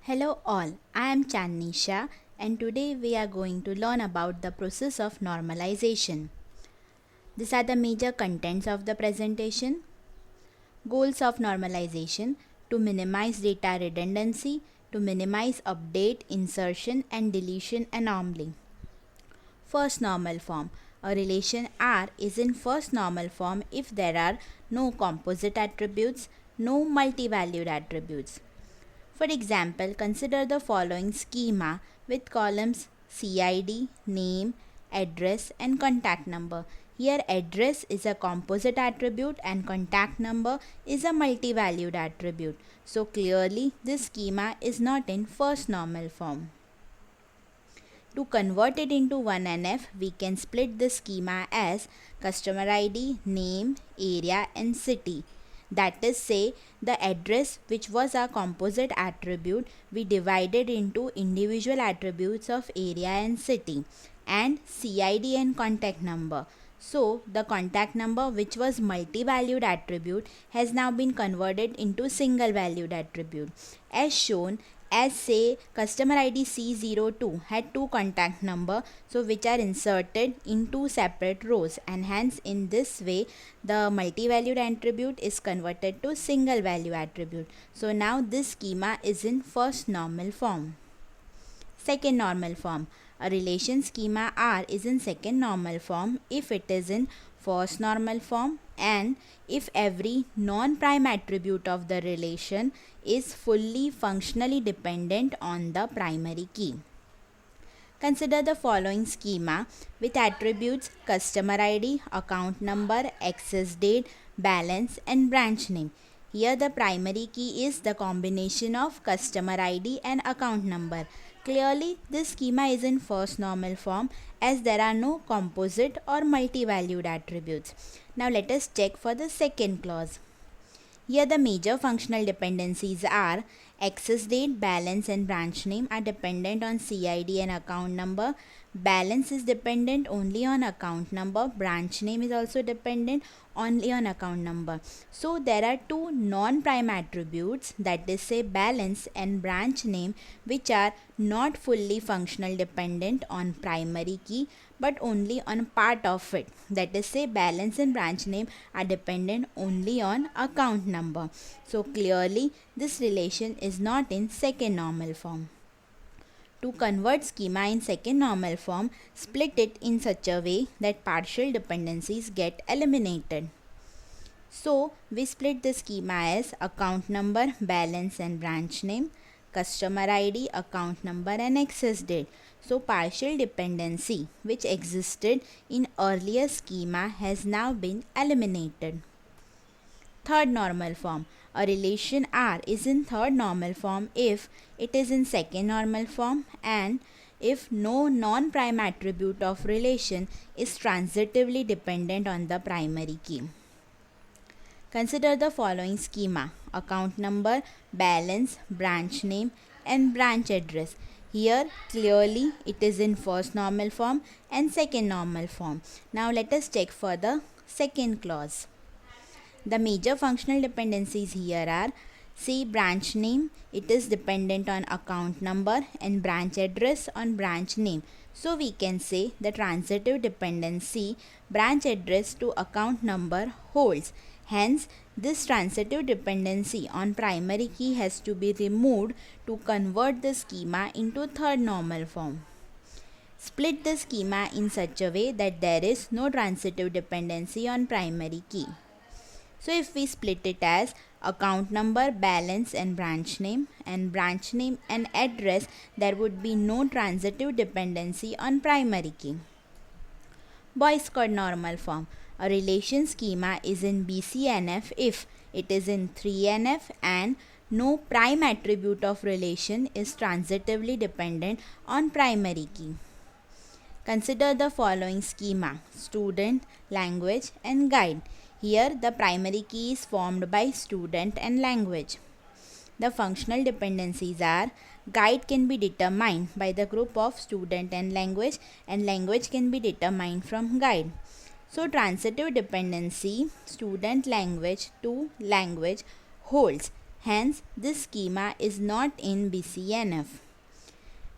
Hello all, I am Chandnisha and today we are going to learn about the process of normalization. These are the major contents of the presentation. Goals of normalization: to minimize data redundancy, to minimize update, insertion and deletion anomaly. First normal form. A relation R is in first normal form if there are no composite attributes, no multi-valued attributes. For example, consider the following schema with columns CID, name, address and contact number. Here address is a composite attribute and contact number is a multi-valued attribute. So clearly this schema is not in first normal form. To convert it into 1NF, we can split the schema as customer ID, name, area and city. That is, say the address, which was a composite attribute, we divided into individual attributes of area and city, and CID and contact number. So the contact number, which was multi-valued attribute, has now been converted into single valued attribute as shown. As say customer ID C02 had two contact number, so which are inserted in two separate rows, and hence in this way the multi-valued attribute is converted to single value attribute. So now this schema is in first normal form. Second normal form. A relation schema R is in second normal form if it is in first normal form and if every non-prime attribute of the relation is fully functionally dependent on the primary key. Consider the following schema with attributes customer ID, account number, access date, balance and branch name. Here the primary key is the combination of customer ID and account number. Clearly this schema is in first normal form as there are no composite or multi-valued attributes. Now let us check for the second clause. Here the major functional dependencies are access date, balance and branch name are dependent on CID and account number. Balance is dependent only on account number. Branch name is also dependent only on account number. So there are two non-prime attributes, that is say balance and branch name, which are not fully functional dependent on primary key but only on part of it. That is say balance and branch name are dependent only on account number. So clearly this relation is not in second normal form. To convert schema in second normal form, split it in such a way that partial dependencies get eliminated. So we split the schema as account number, balance and branch name, customer ID, account number and access date. So partial dependency which existed in earlier schema has now been eliminated. Third normal form. A relation R is in third normal form if it is in second normal form and if no non-prime attribute of relation is transitively dependent on the primary key. Consider the following schema: account number, balance, branch name and branch address. Here clearly it is in first normal form and second normal form. Now let us check for the second clause. The major functional dependencies here are, see branch name, it is dependent on account number and branch address on branch name. So we can say the transitive dependency branch address to account number holds. Hence this transitive dependency on primary key has to be removed to convert the schema into third normal form. Split the schema in such a way that there is no transitive dependency on primary key. So if we split it as account number, balance and branch name and address, there would be no transitive dependency on primary key. Boy's code normal form. A relation schema is in BCNF if it is in 3NF and no prime attribute of relation is transitively dependent on primary key. Consider the following schema: student, language and guide. Here the primary key is formed by student and language. The functional dependencies are guide can be determined by the group of student and language can be determined from guide. So transitive dependency student language to language holds. Hence, this schema is not in BCNF.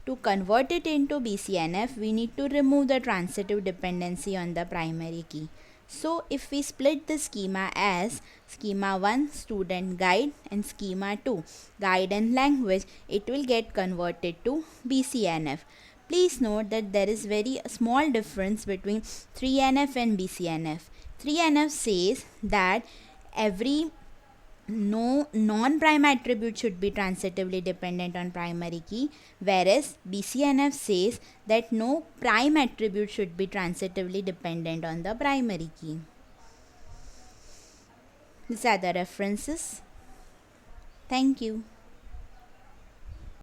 To convert it into BCNF, we need to remove the transitive dependency on the primary key. So, if we split the schema as schema 1 student guide and schema 2 guide and language, it will get converted to BCNF. Please note that there is very small difference between 3NF and BCNF. 3NF says that every non-prime attribute should be transitively dependent on primary key, whereas BCNF says that no prime attribute should be transitively dependent on the primary key. These are the references. Thank you.